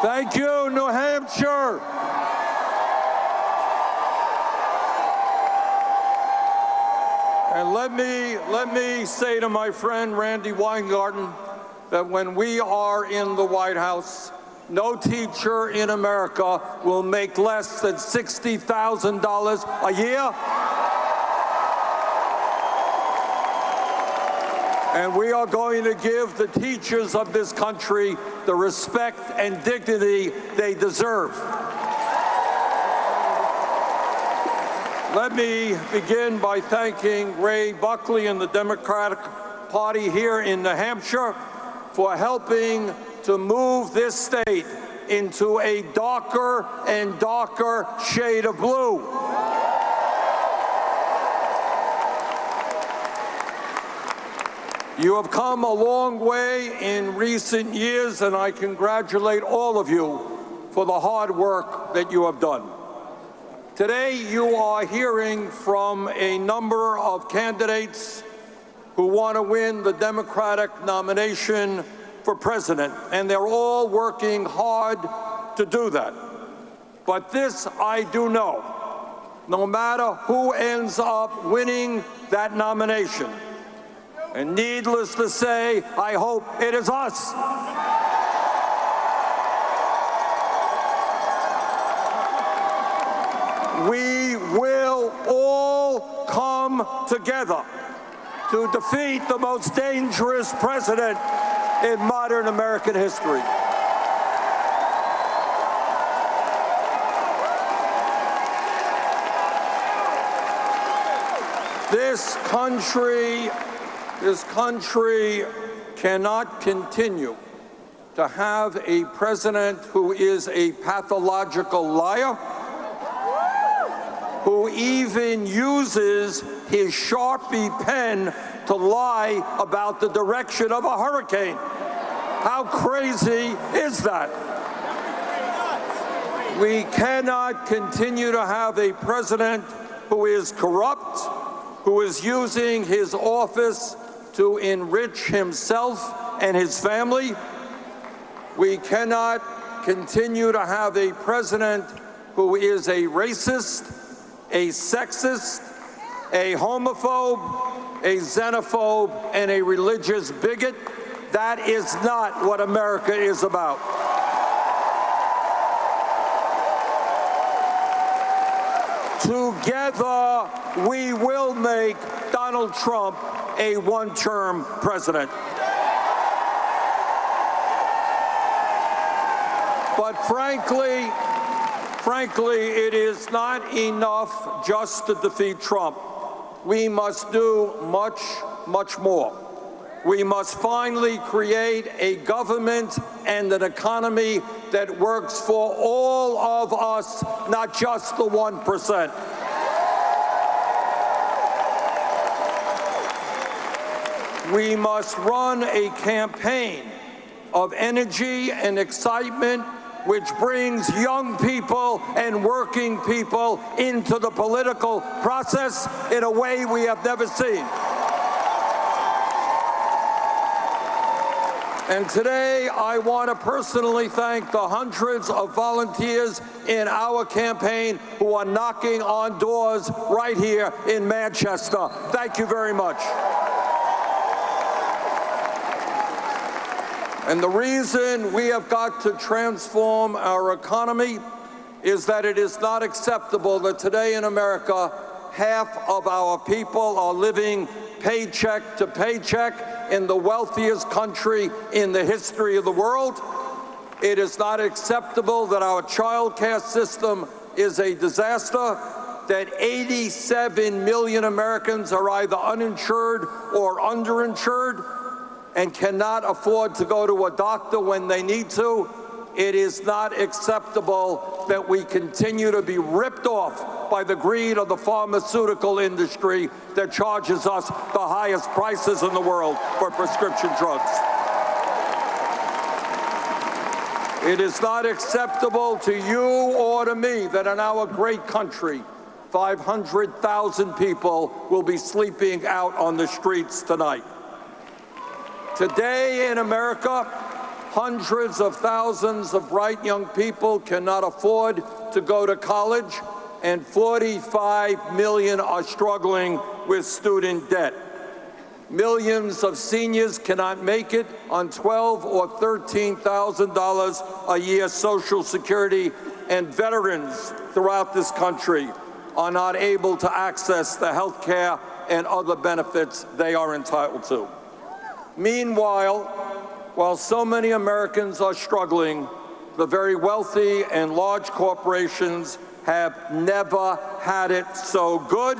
Thank you, New Hampshire. And let me say to my friend Randy Weingarten that when we are in the White House, no teacher in America will make less than $60,000 a year. And we are going to give the teachers of this country the respect and dignity they deserve. Let me begin by thanking Ray Buckley and the Democratic Party here in New Hampshire for helping to move this state into a darker and darker shade of blue. You have come a long way in recent years, and I congratulate all of you for the hard work that you have done. Today, you are hearing from a number of candidates who want to win the Democratic nomination for president, and they're all working hard to do that. But this I do know, no matter who ends up winning that nomination, and needless to say, I hope it is us. We will all come together to defeat the most dangerous president in modern American history. This country cannot continue to have a president who is a pathological liar, who even uses his Sharpie pen to lie about the direction of a hurricane. How crazy is that? We cannot continue to have a president who is corrupt, who is using his office to enrich himself and his family. We cannot continue to have a president who is a racist, a sexist, a homophobe, a xenophobe, and a religious bigot. That is not what America is about. Together, we will make Donald Trump a one-term president. But frankly, it is not enough just to defeat Trump. We must do much, much more. We must finally create a government and an economy that works for all of us, not just the 1%. We must run a campaign of energy and excitement which brings young people and working people into the political process in a way we have never seen. And today, I want to personally thank the hundreds of volunteers in our campaign who are knocking on doors right here in Manchester. Thank you very much. And the reason we have got to transform our economy is that it is not acceptable that today in America, half of our people are living paycheck to paycheck in the wealthiest country in the history of the world. It is not acceptable that our child care system is a disaster, that 87 million Americans are either uninsured or underinsured and cannot afford to go to a doctor when they need to. It is not acceptable that we continue to be ripped off by the greed of the pharmaceutical industry that charges us the highest prices in the world for prescription drugs. It is not acceptable to you or to me that in our great country, 500,000 people will be sleeping out on the streets tonight. Today in America, Hundreds of thousands of bright young people cannot afford to go to college, and 45 million are struggling with student debt. Millions of seniors cannot make it on $12,000 or $13,000 a year Social Security, and veterans throughout this country are not able to access the health care and other benefits they are entitled to. Meanwhile, while so many Americans are struggling, the very wealthy and large corporations have never had it so good,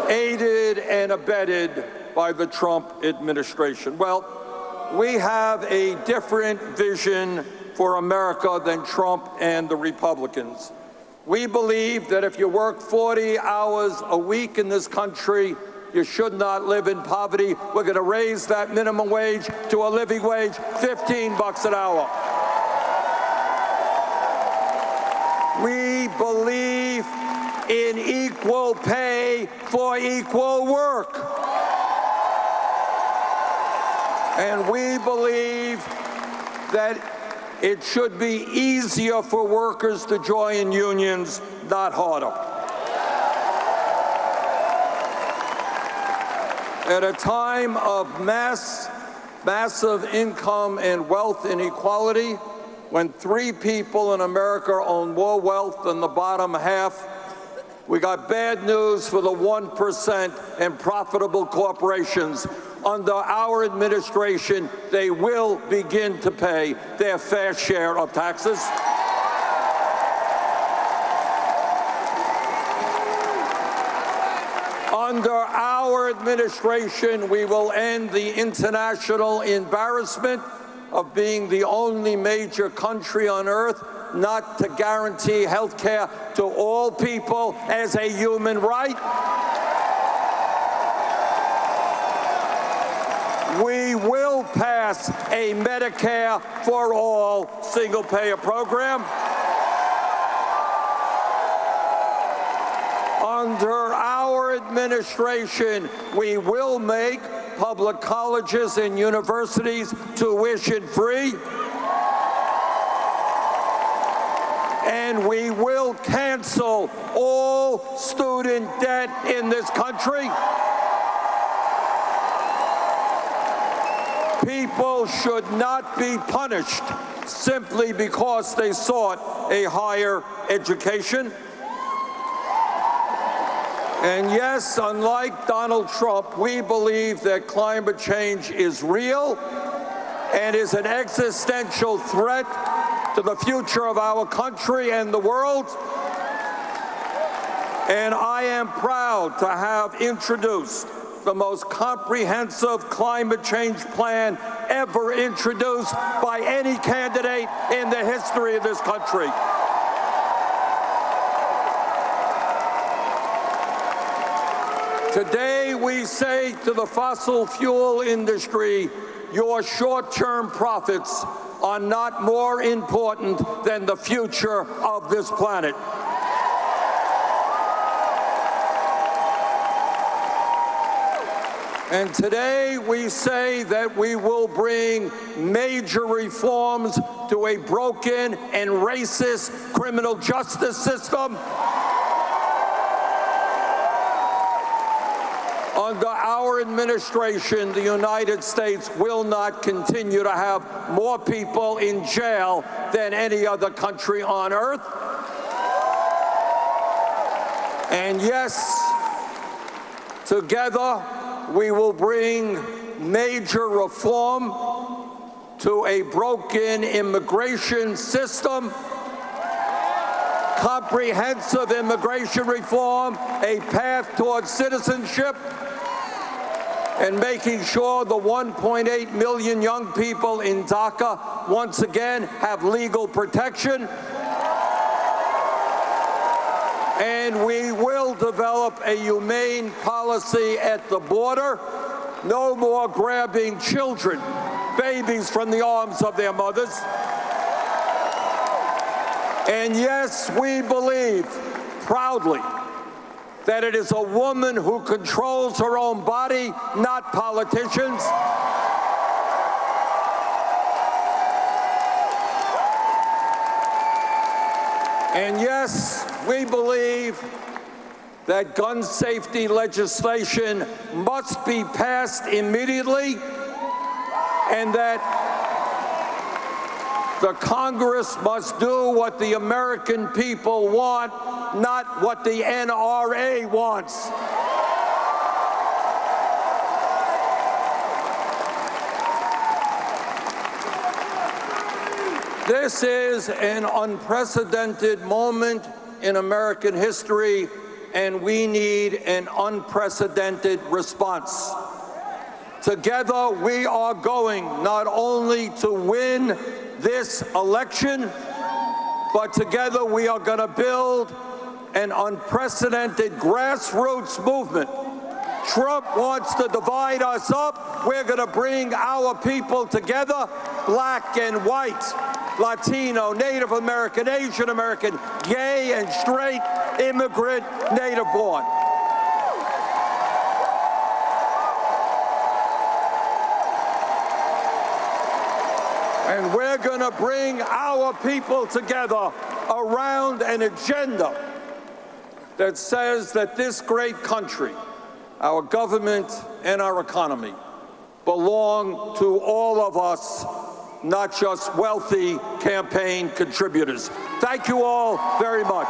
aided and abetted by the Trump administration. Well, we have a different vision for America than Trump and the Republicans. We believe that if you work 40 hours a week in this country, you should not live in poverty. We're going to raise that minimum wage to a living wage, $15 an hour. We believe in equal pay for equal work. And we believe that it should be easier for workers to join unions, not harder. At a time of massive income and wealth inequality, when 3 people in America own more wealth than the bottom half, we got bad news for the 1% and profitable corporations. Under our administration, they will begin to pay their fair share of taxes. Under our administration, we will end the international embarrassment of being the only major country on earth not to guarantee health care to all people as a human right. We will pass a Medicare for all single-payer program. Under our administration, we will make public colleges and universities tuition-free. And we will cancel all student debt in this country. People should not be punished simply because they sought a higher education. And yes, unlike Donald Trump, we believe that climate change is real and is an existential threat to the future of our country and the world. And I am proud to have introduced the most comprehensive climate change plan ever introduced by any candidate in the history of this country. Today, we say to the fossil fuel industry, your short-term profits are not more important than the future of this planet. And today we say that we will bring major reforms to a broken and racist criminal justice system. Under our administration, the United States will not continue to have more people in jail than any other country on earth. And yes, together, we will bring major reform to a broken immigration system, comprehensive immigration reform, a path towards citizenship, and making sure the 1.8 million young people in DACA once again have legal protection. And we will develop a humane policy at the border. No more grabbing children, babies from the arms of their mothers. And yes, we believe proudly that it is a woman who controls her own body, not politicians. And yes, we believe that gun safety legislation must be passed immediately, and that the Congress must do what the American people want, not what the NRA wants. This is an unprecedented moment in American history, and we need an unprecedented response. Together, we are going not only to win this election, but together we are going to build an unprecedented grassroots movement. Trump wants to divide us up. We're going to bring our people together, black and white, Latino, Native American, Asian American, gay and straight, immigrant, native born. And we're going to bring our people together around an agenda that says that this great country, our government and our economy, belong to all of us, not just wealthy campaign contributors. Thank you all very much.